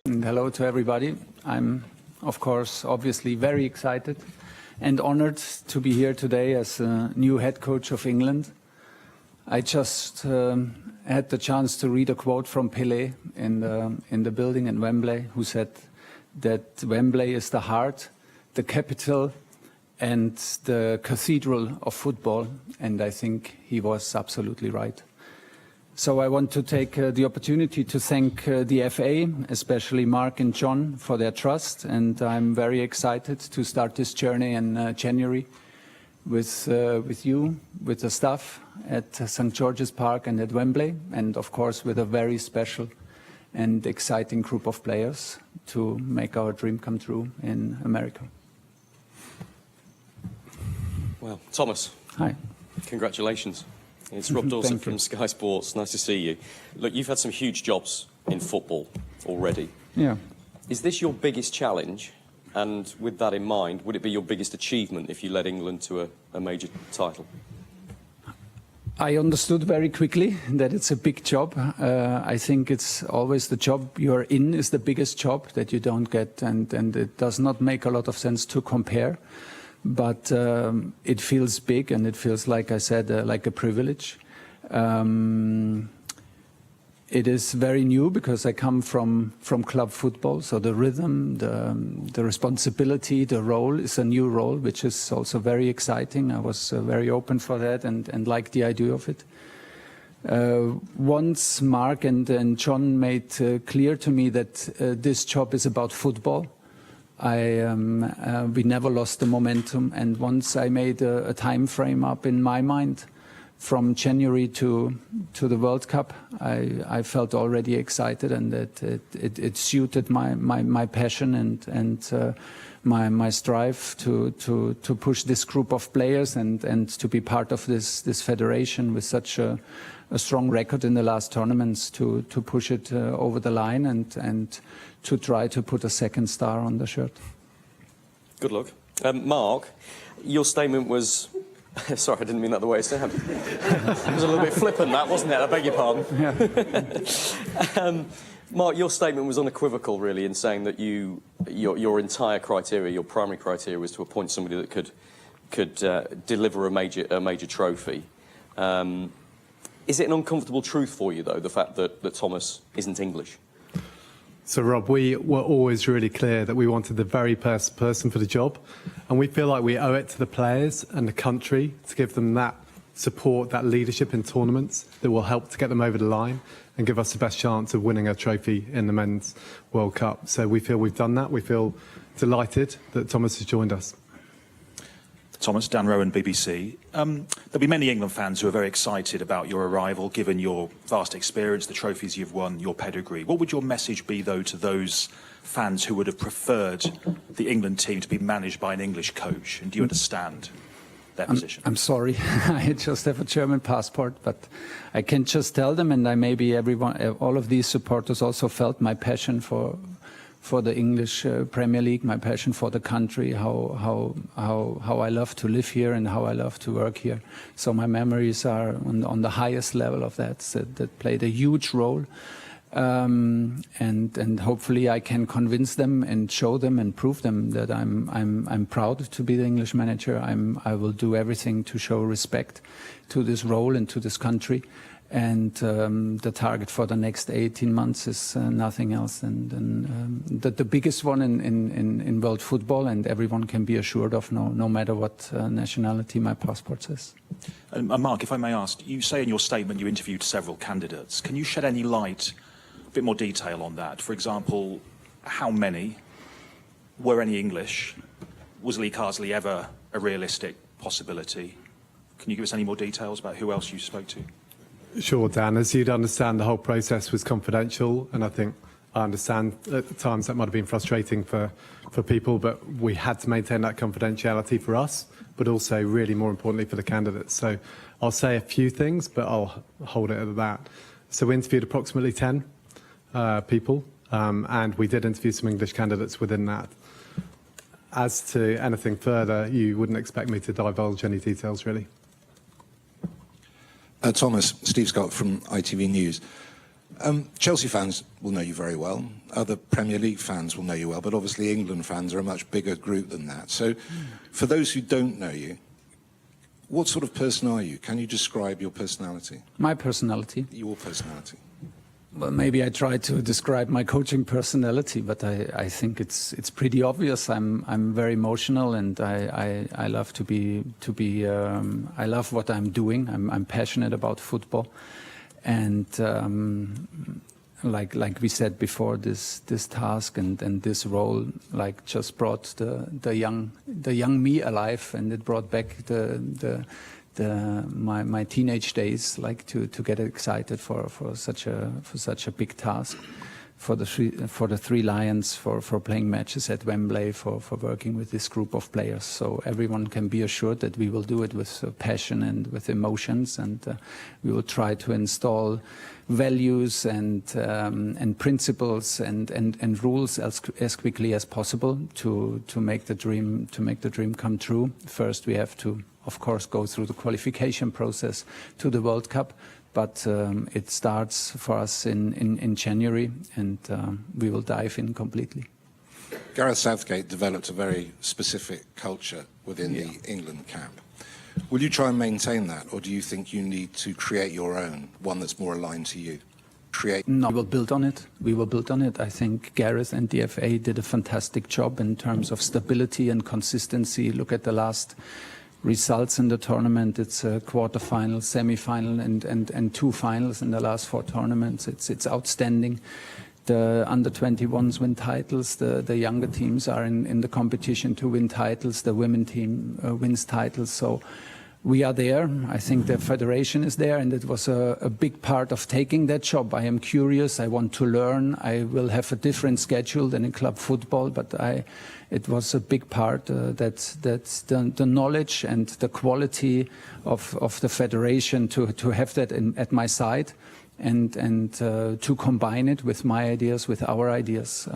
And hello to everybody. I'm, of course, obviously very excited and honored to be here today as a new head coach of England. I just had the chance to read a quote from Pelé in the building in Wembley, who said that Wembley is the heart, the capital, and the cathedral of football. And I think he was absolutely right. So I want to take the opportunity to thank the FA, especially Mark and John, for their trust. And I'm very excited to start this journey in January with you, with the staff at St. George's Park and at Wembley, and of course with a very special and exciting group of players to make our dream come true in America. Well, Thomas. Hi. Congratulations. It's Rob Dawson from Sky Sports. Nice to see you. Look, you've had some huge jobs in football already. Yeah. Is this your biggest challenge? And with that in mind, would it be your biggest achievement if you led England to a major title? I understood very quickly that it's a big job. I think it's always the job you're in is the biggest job that you don't get, and it does not make a lot of sense to compare. But it feels big, and it feels, like I said, like a privilege. It is very new because I come from club football, so the rhythm, the responsibility, the role is a new role, which is also very exciting. I was very open for that and liked the idea of it. Once Mark and John made clear to me that this job is about football, we never lost the momentum, and once I made a time frame up in my mind from January to the World Cup, I felt already excited, and that it suited my passion and my strive to push this group of players and to be part of this federation with such a strong record in the last tournaments, to push it over the line and to try to put a second star on the shirt. Good luck. Mark, your statement was... Sorry, I didn't mean that the way it sounded. It was a little bit flippant, that, wasn't it? I beg your pardon. Yeah. Mark, your statement was unequivocal, really, in saying that your entire criteria, your primary criteria, was to appoint somebody that could deliver a major trophy. Is it an uncomfortable truth for you, though, the fact that Thomas isn't English? So, Rob, we were always really clear that we wanted the very best person for the job, and we feel like we owe it to the players and the country to give them that support, that leadership in tournaments that will help to get them over the line and give us the best chance of winning a trophy in the Men's World Cup. So we feel we've done that. We feel delighted that Thomas has joined us. Thomas, Dan Rowan, BBC. There'll be many England fans who are very excited about your arrival, given your vast experience, the trophies you've won, your pedigree. What would your message be, though, to those fans who would have preferred the England team to be managed by an English coach? And do you understand their position? I'm sorry, I just have a German passport, but I can just tell them, and maybe all of these supporters also felt my passion for the English Premier League, my passion for the country, how I love to live here and how I love to work here. So my memories are on the highest level of that played a huge role. And hopefully I can convince them and show them and prove them that I'm proud to be the English manager. I will do everything to show respect to this role and to this country. And the target for the next 18 months is nothing else than the biggest one in world football, and everyone can be assured of, no matter what nationality my passport says. Mark, if I may ask, you say in your statement you interviewed several candidates. Can you shed any light, a bit more detail on that? For example, how many? Were any English? Was Lee Carsley ever a realistic possibility? Can you give us any more details about who else you spoke to? Sure, Dan. As you'd understand, the whole process was confidential, and I think I understand at times that might have been frustrating for people, but we had to maintain that confidentiality for us, but also really more importantly for the candidates. So I'll say a few things, but I'll hold it at that. So we interviewed approximately 10 people, and we did interview some English candidates within that. As to anything further, you wouldn't expect me to divulge any details, really. Thomas, Steve Scott from ITV News. Chelsea fans will know you very well. Other Premier League fans will know you well, but obviously England fans are a much bigger group than that. So for those who don't know you, what sort of person are you? Can you describe your personality? My personality? Your personality. Well, maybe I try to describe my coaching personality, but I think it's pretty obvious. I'm very emotional, and I love to be I love what I'm doing. I'm passionate about football, and like we said before, this task and this role like just brought the young me alive, and it brought back my teenage days, like to get excited for such a big task, for the Three Lions, for playing matches at Wembley, for working with this group of players. So everyone can be assured that we will do it with passion and with emotions, and we will try to install values and principles and rules as quickly as possible to make the dream come true. First, we have to, of course, go through the qualification process to the World Cup, but it starts for us in January, and we will dive in completely. Gareth Southgate developed a very specific culture within the England camp. Will you try and maintain that, or do you think you need to create your own, one that's more aligned to you? No, we will build on it. We will build on it. I think Gareth and the FA did a fantastic job in terms of stability and consistency. Look at the last results in the tournament. It's a quarter-final, semi-final, and two finals in the last four tournaments. It's outstanding. The under-21s win titles. The younger teams are in the competition to win titles. The women team wins titles. So we are there. I think the federation is there, and it was a big part of taking that job. I am curious. I want to learn. I will have a different schedule than in club football, but it was a big part. That's the knowledge and the quality of the federation to have that at my side. And to combine it with my ideas, with our ideas.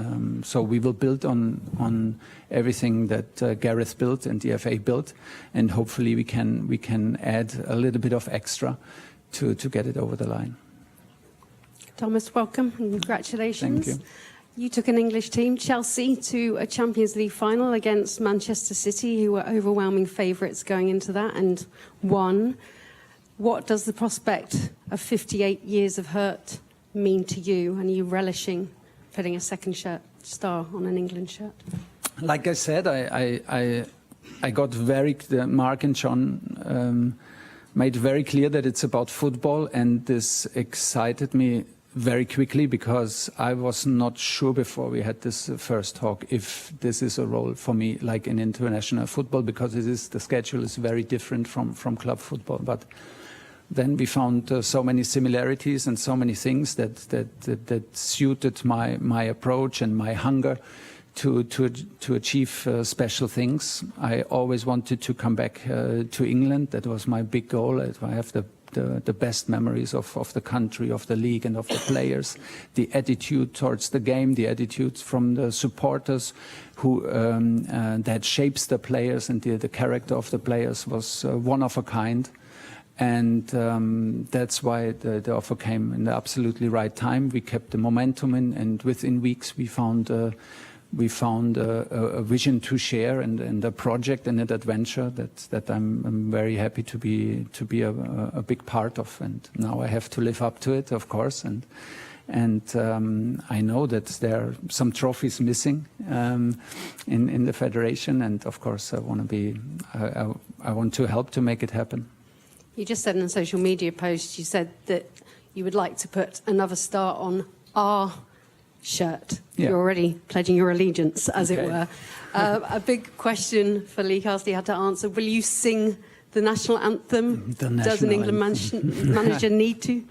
So we will build on everything that Gareth built and the FA built, and hopefully we can add a little bit of extra to get it over the line. Thomas, welcome and congratulations. Thank you. You took an English team, Chelsea, to a Champions League final against Manchester City, who were overwhelming favourites going into that, and won. What does the prospect of 58 years of hurt mean to you? And are you relishing putting a second star on an England shirt? Like I said, I got Mark and John made very clear that it's about football, and this excited me very quickly because I was not sure before we had this first talk if this is a role for me, like in international football, because the schedule is very different from club football. But then we found so many similarities and so many things that suited my approach and my hunger to achieve special things. I always wanted to come back to England. That was my big goal. I have the best memories of the country, of the league, and of the players. The attitude towards the game, the attitude from the supporters, who that shapes the players, and the character of the players was one of a kind. And that's why the offer came in the absolutely right time. We kept the momentum in, and within weeks we found a vision to share and a project and an adventure that I'm very happy to be a big part of. And now I have to live up to it, of course. And I know that there are some trophies missing in the federation, and of course I want to help to make it happen. You just said in a social media post, you said that you would like to put another star on our shirt. Yeah. You're already pledging your allegiance, as it were. A big question for Lee Castley had to answer. Will you sing the national anthem? Does an England manager need to?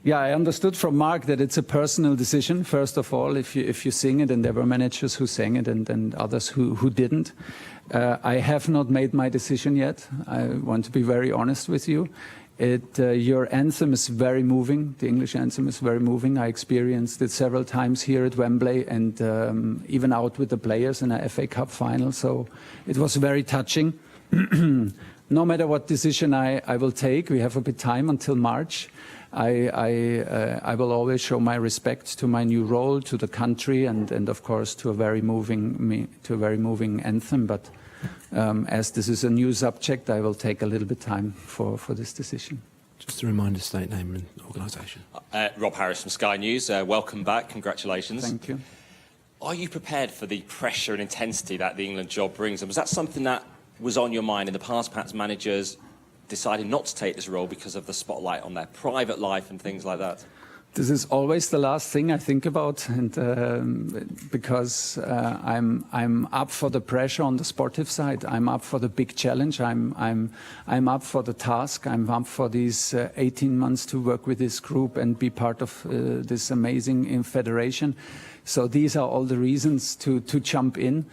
Yeah, I understood from Mark that it's a personal decision, first of all, if you sing it, and there were managers who sang it and others who didn't. I have not made my decision yet. I want to be very honest with you. Your anthem is very moving. The English anthem is very moving. I experienced it several times here at Wembley, and even out with the players in a FA Cup final. So it was very touching. no matter what decision I will take, we have a bit time until March. I will always show my respect to my new role, to the country, and of course to a very moving anthem. But as this is a new subject, I will take a little bit time for this decision. Just a reminder, state name and organisation. Rob Harris from Sky News. Welcome back. Congratulations. Thank you. Are you prepared for the pressure and intensity that the England job brings? And was that something that was on your mind in the past? Perhaps managers decided not to take this role because of the spotlight on their private life and things like that? This is always the last thing I think about, and because I'm up for the pressure on the sportive side. I'm up for the big challenge. I'm up for the task. I'm up for these 18 months to work with this group and be part of this amazing federation. So these are all the reasons to jump in.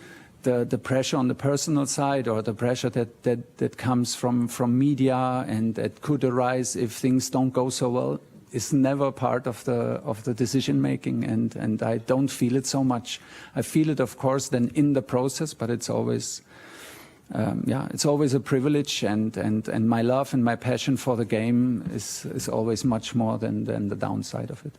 The pressure on the personal side, or the pressure that comes from media and that could arise if things don't go so well, is never part of the decision making, and I don't feel it so much. I feel it, of course, then in the process, but it's always it's always a privilege, and my love and my passion for the game is always much more than the downside of it.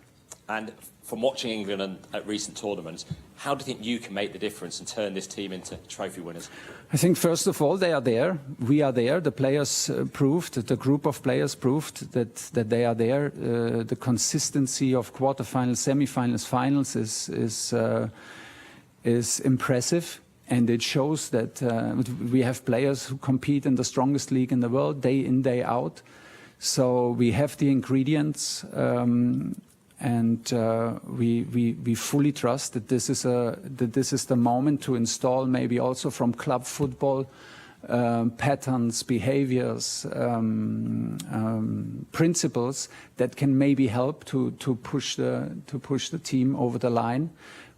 And from watching England at recent tournaments, how do you think you can make the difference and turn this team into trophy winners? I think, first of all, they are there. We are there. The players proved, the group of players proved that they are there. The consistency of quarterfinals, semi-finals, finals is impressive. And it shows that we have players who compete in the strongest league in the world, day in, day out. So we have the ingredients. And we fully trust that this is the moment to install, maybe also from club football, patterns, behaviors, principles that can maybe help to push the team over the line.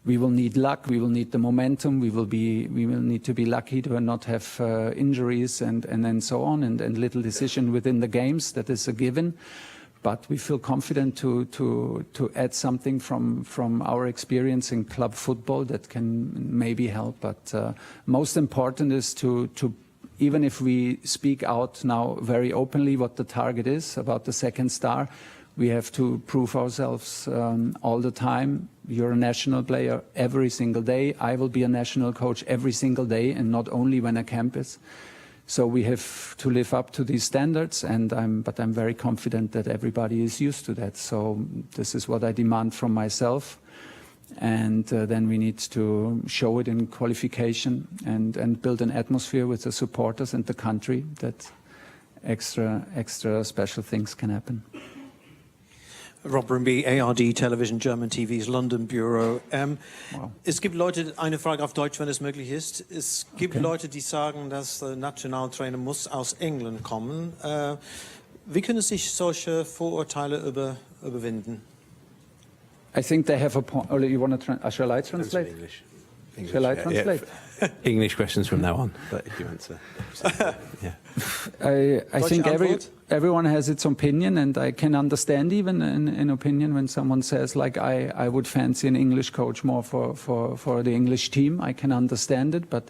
We will need luck. We will need the momentum. We will need to be lucky to not have injuries and then so on, and little decision within the games. That is a given. But we feel confident to add something from our experience in club football that can maybe help. But most important is to even if we speak out now very openly what the target is about the second star, we have to prove ourselves all the time. You're a national player every single day. I will be a national coach every single day, and not only when a camp is. So we have to live up to these standards, but I'm very confident that everybody is used to that. So this is what I demand from myself, and then we need to show it in qualification and build an atmosphere with the supporters and the country that extra special things can happen. Rob Brimby, ARD Television, German TV's London Bureau. Wow. Es gibt Leute, eine Frage auf Deutsch, wenn es möglich ist. Es gibt Leute, die sagen, dass der Nationaltrainer muss aus England kommen. Wie können sich solche Vorurteile überwinden? I think they have a point. Oh, you want to shall I translate? English. Shall I translate? Yeah. English questions from now on, but if you answer. Yeah. I think everyone has its opinion, and I can understand even an opinion when someone says, like, I would fancy an English coach more for the English team. I can understand it, but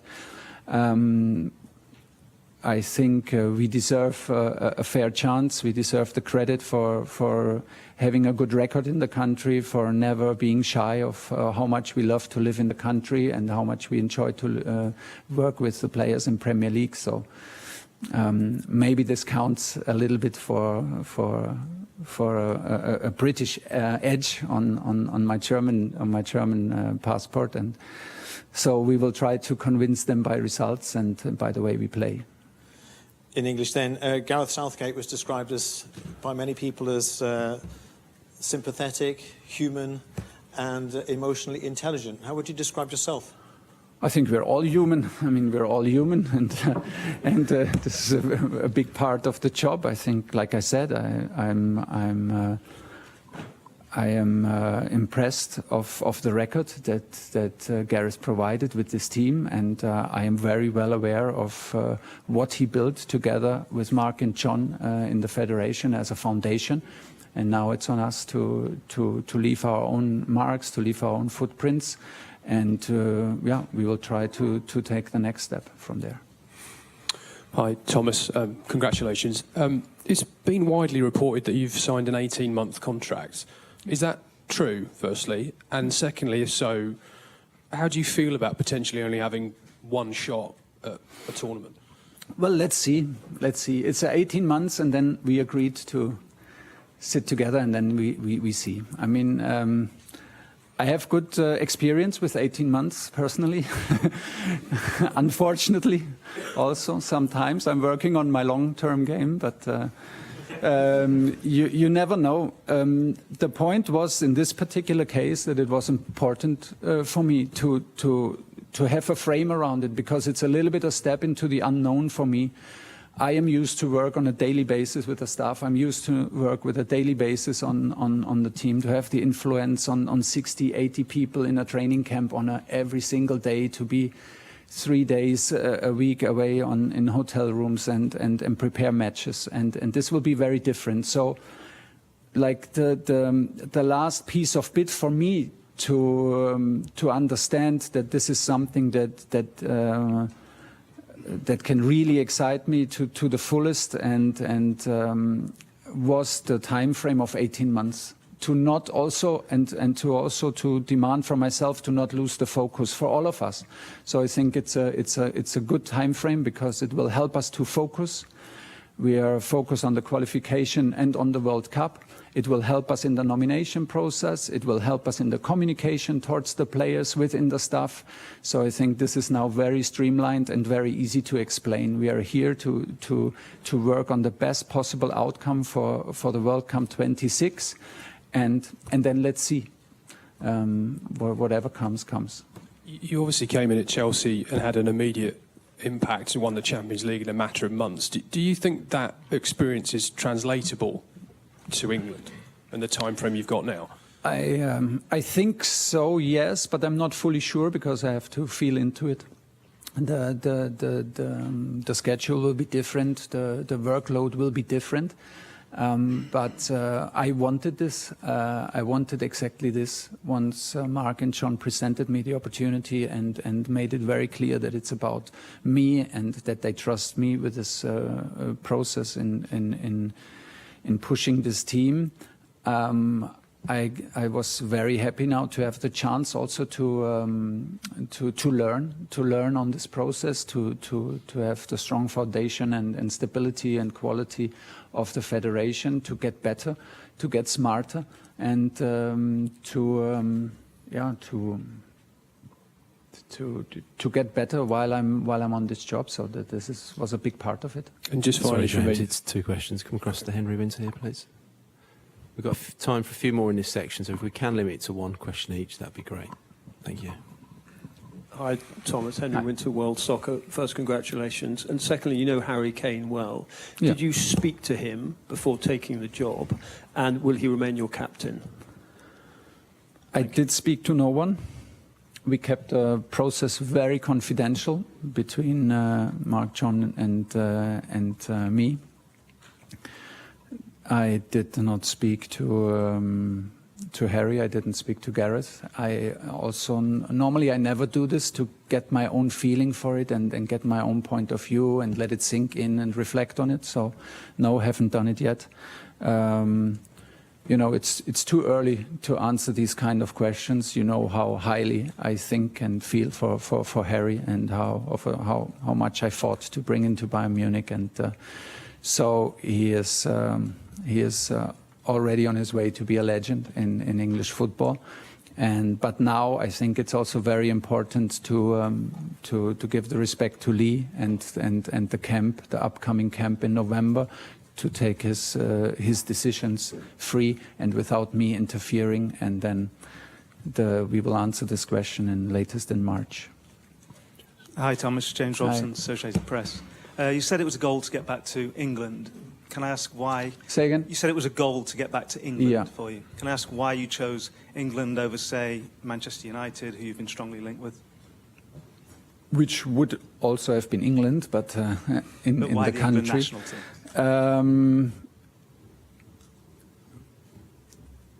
I think we deserve a fair chance. We deserve the credit for having a good record in the country, for never being shy of how much we love to live in the country and how much we enjoy to work with the players in Premier League. So maybe this counts a little bit for a British edge on my German passport, and so we will try to convince them by results and by the way we play. In English then, Gareth Southgate was described by many people as sympathetic, human and emotionally intelligent. How would you describe yourself? I think we're all human. I mean, we're all human, and this is a big part of the job. I think, like I said, I am impressed of the record that Gareth provided with this team, and I am very well aware of what he built together with Mark and John in the federation as a foundation. And now it's on us to leave our own marks, to leave our own footprints, and we will try to take the next step from there. Hi, Thomas. Congratulations. It's been widely reported that you've signed an 18-month contract. Is that true, firstly? And secondly, if so, how do you feel about potentially only having one shot at a tournament? Well, let's see. Let's see. It's 18 months, and then we agreed to sit together, and then we see. I mean, I have good experience with 18 months personally. Unfortunately, also sometimes I'm working on my long-term game, but you never know. The point was in this particular case that it was important for me to have a frame around it, because it's a little bit a step into the unknown for me. I am used to work on a daily basis with the staff. I'm used to work with a daily basis on the team, to have the influence on 60, 80 people in a training camp on every single day, to be 3 days a week away in hotel rooms and prepare matches. And this will be very different. So like the last piece of bit for me to understand that this is something that can really excite me to the fullest, and was the time frame of 18 months. To not also and to also to demand from myself to not lose the focus for all of us. So I think it's a good time frame, because it will help us to focus. We are focused on the qualification and on the World Cup. It will help us in the nomination process. It will help us in the communication towards the players within the staff. So I think this is now very streamlined and very easy to explain. We are here to work on the best possible outcome for the World Cup 26, and then let's see. Whatever comes. You obviously came in at Chelsea and had an immediate impact and won the Champions League in a matter of months. Do you think that experience is translatable to England and the time frame you've got now? I think so, yes, but I'm not fully sure, because I have to feel into it. The schedule will be different, the workload will be different. But I wanted this. I wanted exactly this once Mark and John presented me the opportunity and made it very clear that it's about me and that they trust me with this process in pushing this team. I was very happy now to have the chance also to learn on this process, to have the strong foundation and stability and quality of the federation, to get better, to get smarter, and to get better while I'm on this job. So that this was a big part of it. And just finally, Sorry, James, it's 2 questions. Come across to Henry Winter here, please. We've got time for a few more in this section, so if we can limit it to 1 question each, that'd be great. Thank you. Hi, Thomas. Henry Winter, World Soccer. First, congratulations. And secondly, you know Harry Kane well. Yeah. Did you speak to him before taking the job? And will he remain your captain? I did speak to no one. We kept the process very confidential between Mark, John, and me. I did not speak to Harry. I didn't speak to Gareth. I also normally I never do this, to get my own feeling for it and get my own point of view and let it sink in and reflect on it. So no, haven't done it yet. You know, it's too early to answer these kind of questions. You know how highly I think and feel for Harry, and how much I fought to bring him to Bayern Munich, and so he is already on his way to be a legend in English football. But now I think it's also very important to give the respect to Lee and the camp, the upcoming camp in November, to take his decisions free and without me interfering, and then we will answer this question latest in March. Hi, Thomas. James Robson, Hi. Associated Press. You said it was a goal to get back to England. Can I ask why? Say again? You said it was a goal to get back to England Yeah. for you. Can I ask why you chose England over, say, Manchester United, who you've been strongly linked with? Which would also have been England, but in why the the England country. national team?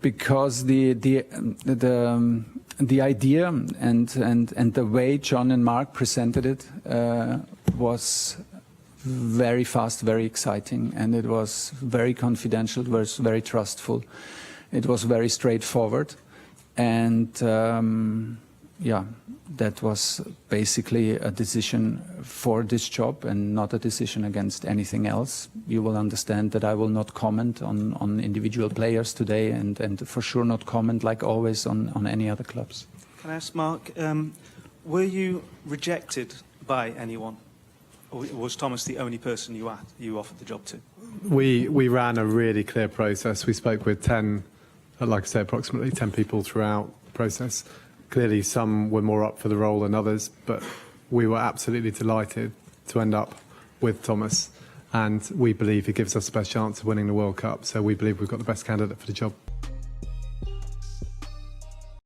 Because the idea and the way John and Mark presented it was very fast, very exciting, and it was very confidential, it was very trustful, it was very straightforward, and yeah, that was basically a decision for this job and not a decision against anything else. You will understand that I will not comment on individual players today, and for sure not comment, like always, on any other clubs. Can I ask, Mark, were you rejected by anyone? Or was Thomas the only person you offered the job to? We ran a really clear process. We spoke with 10, like I said, approximately 10 people throughout the process. Clearly, some were more up for the role than others, but we were absolutely delighted to end up with Thomas, and we believe he gives us the best chance of winning the World Cup. So we believe we've got the best candidate for the job.